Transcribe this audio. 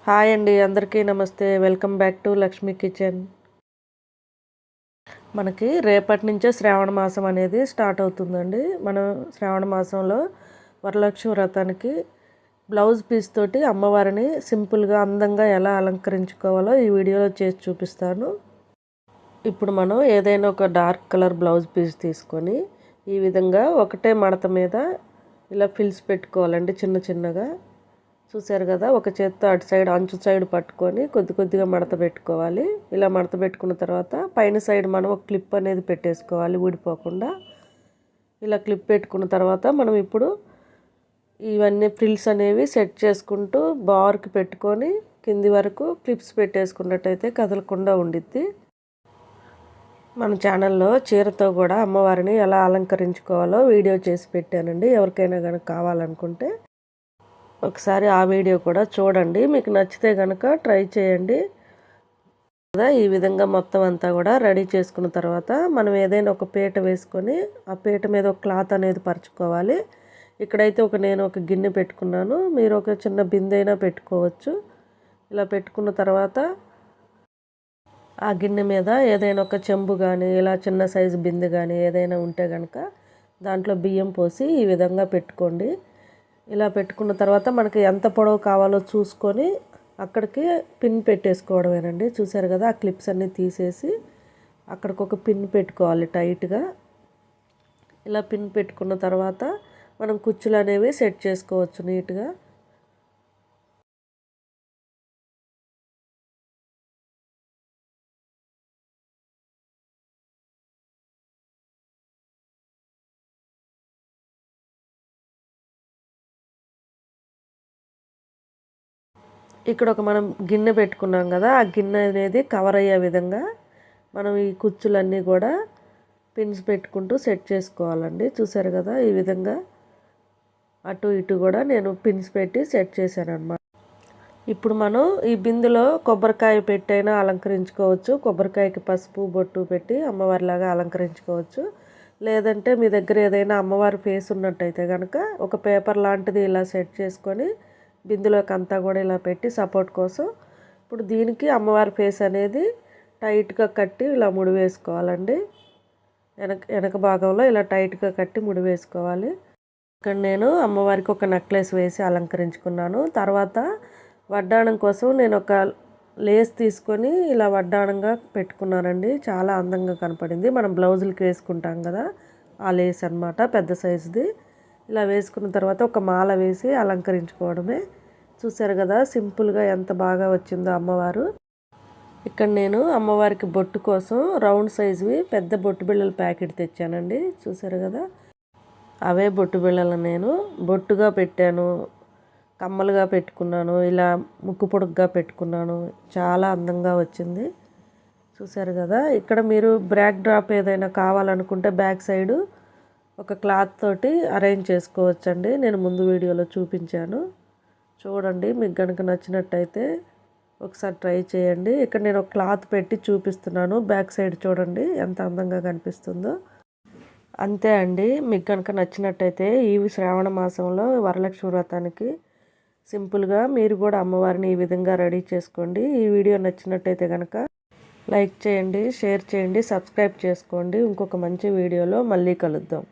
Hi అండి, అందరికీ నమస్తే. Welcome back to Lakshmi kitchen. మనకి రేపటి నుంచే శ్రావణ మాసం అనేది స్టార్ట్ అవుతుందండి. మనం శ్రావణ మాసంలో వరలక్ష్మి వ్రతానికి బ్లౌజ్ పీస్ తోటి అమ్మవారిని సింపుల్గా అందంగా ఎలా అలంకరించుకోవాలో ఈ వీడియోలో చేసి చూపిస్తాను. ఇప్పుడు మనం ఏదైనా ఒక డార్క్ కలర్ బ్లౌజ్ పీస్ తీసుకొని ఈ విధంగా ఒకటే మడత మీద ఇలా ఫిల్స్ పెట్టుకోవాలండి. చిన్న చిన్నగా చూసారు కదా, ఒక చేత్తో అటు సైడ్ అంచు సైడ్ పట్టుకొని కొద్ది కొద్దిగా మడత పెట్టుకోవాలి. ఇలా మడత పెట్టుకున్న తర్వాత పైన సైడ్ మనం ఒక క్లిప్ అనేది పెట్టేసుకోవాలి ఊడిపోకుండా. ఇలా క్లిప్ పెట్టుకున్న తర్వాత మనం ఇప్పుడు ఇవన్నీ ఫ్రిల్స్ అనేవి సెట్ చేసుకుంటూ బార్కి పెట్టుకొని కింది వరకు క్లిప్స్ పెట్టేసుకున్నట్టయితే కదలకుండా ఉండిద్ది. మన ఛానల్లో చీరతో కూడా అమ్మవారిని ఎలా అలంకరించుకోవాలో వీడియో చేసి పెట్టానండి. ఎవరికైనా కనుక కావాలనుకుంటే ఒకసారి ఆ వీడియో కూడా చూడండి. మీకు నచ్చితే కనుక ట్రై చేయండి. ఈ విధంగా మొత్తం అంతా కూడా రెడీ చేసుకున్న తర్వాత మనం ఏదైనా ఒక పీట వేసుకొని ఆ పీట మీద ఒక క్లాత్ అనేది పరుచుకోవాలి. ఇక్కడైతే నేను ఒక గిన్నె పెట్టుకున్నాను. మీరు ఒక చిన్న బిందె అయినా పెట్టుకోవచ్చు. ఇలా పెట్టుకున్న తర్వాత ఆ గిన్నె మీద ఏదైనా ఒక చెంబు కానీ ఇలా చిన్న సైజు బిందె కానీ ఏదైనా ఉంటే కనుక దాంట్లో బియ్యం పోసి ఈ విధంగా పెట్టుకోండి. ఇలా పెట్టుకున్న తర్వాత మనకి ఎంత పొడవు కావాలో చూసుకొని అక్కడికి పిన్ పెట్టేసుకోవడమేనండి. చూసారు కదా, ఆ క్లిప్స్ అన్నీ తీసేసి అక్కడికి ఒక పిన్ పెట్టుకోవాలి టైట్గా. ఇలా పిన్ పెట్టుకున్న తర్వాత మనం కుచ్చులు అనేవి సెట్ చేసుకోవచ్చు నీట్గా. ఇక్కడ మనం గిన్నె పెట్టుకున్నాం కదా, ఆ గిన్నె అనేది కవర్ అయ్యే విధంగా మనం ఈ కుచ్చులన్నీ కూడా పిన్స్ పెట్టుకుంటూ సెట్ చేసుకోవాలండి. చూసారు కదా, ఈ విధంగా అటు ఇటు కూడా నేను పిన్స్ పెట్టి సెట్ చేశాను అన్నమాట. ఇప్పుడు మనం ఈ బిందులో కొబ్బరికాయ పెట్టైనా అలంకరించుకోవచ్చు. కొబ్బరికాయకి పసుపు బొట్టు పెట్టి అమ్మవారిలాగా అలంకరించుకోవచ్చు. లేదంటే మీ దగ్గర ఏదైనా అమ్మవారి ఫేస్ ఉన్నట్టయితే కనుక ఒక పేపర్ లాంటిది ఇలా సెట్ చేసుకొని బిందులోకి అంతా కూడా ఇలా పెట్టి సపోర్ట్ కోసం ఇప్పుడు దీనికి అమ్మవారి ఫేస్ అనేది టైట్గా కట్టి ఇలా ముడి వేసుకోవాలండి. వెనక భాగంలో ఇలా టైట్గా కట్టి ముడి వేసుకోవాలి. ఇక్కడ నేను అమ్మవారికి ఒక నెక్లెస్ వేసి అలంకరించుకున్నాను. తర్వాత వడ్డాణం కోసం నేను ఒక లేస్ తీసుకొని ఇలా వడ్డాణంగా పెట్టుకున్నానండి. చాలా అందంగా కనపడింది. మనం బ్లౌజులకి వేసుకుంటాం కదా, ఆ లేస్ అన్నమాట, పెద్ద సైజుది. ఇలా వేసుకున్న తర్వాత ఒక మాల వేసి అలంకరించుకోవడమే. చూసారు కదా, సింపుల్గా ఎంత బాగా వచ్చిందో అమ్మవారు. ఇక్కడ నేను అమ్మవారికి బొట్టు కోసం రౌండ్ సైజువి పెద్ద బొట్టు బిళ్ళల ప్యాకెట్ తెచ్చానండి. చూసారు కదా, అవే బొట్టు బిళ్ళలు నేను బొట్టుగా పెట్టాను, కమ్మలుగా పెట్టుకున్నాను, ఇలా ముక్కు పొడుగ్గా పెట్టుకున్నాను. చాలా అందంగా వచ్చింది. చూసారు కదా, ఇక్కడ మీరు బ్యాక్ డ్రాప్ ఏదైనా కావాలనుకుంటే బ్యాక్ సైడు ఒక క్లాత్ తోటి అరేంజ్ చేసుకోవచ్చండి. నేను ముందు వీడియోలో చూపించాను, చూడండి. మీకు కనుక నచ్చినట్టయితే ఒకసారి ట్రై చేయండి. ఇక్కడ నేను ఒక క్లాత్ పెట్టి చూపిస్తున్నాను. బ్యాక్ సైడ్ చూడండి ఎంత అందంగా కనిపిస్తుందో. అంతే అండి. మీకు కనుక నచ్చినట్టయితే ఈ శ్రావణ మాసంలో వరలక్ష్మి వ్రతానికి సింపుల్గా మీరు కూడా అమ్మవారిని ఈ విధంగా రెడీ చేసుకోండి. ఈ వీడియో నచ్చినట్టయితే కనుక లైక్ చేయండి, షేర్ చేయండి, సబ్స్క్రైబ్ చేసుకోండి. ఇంకొక మంచి వీడియోలో మళ్ళీ కలుద్దాం.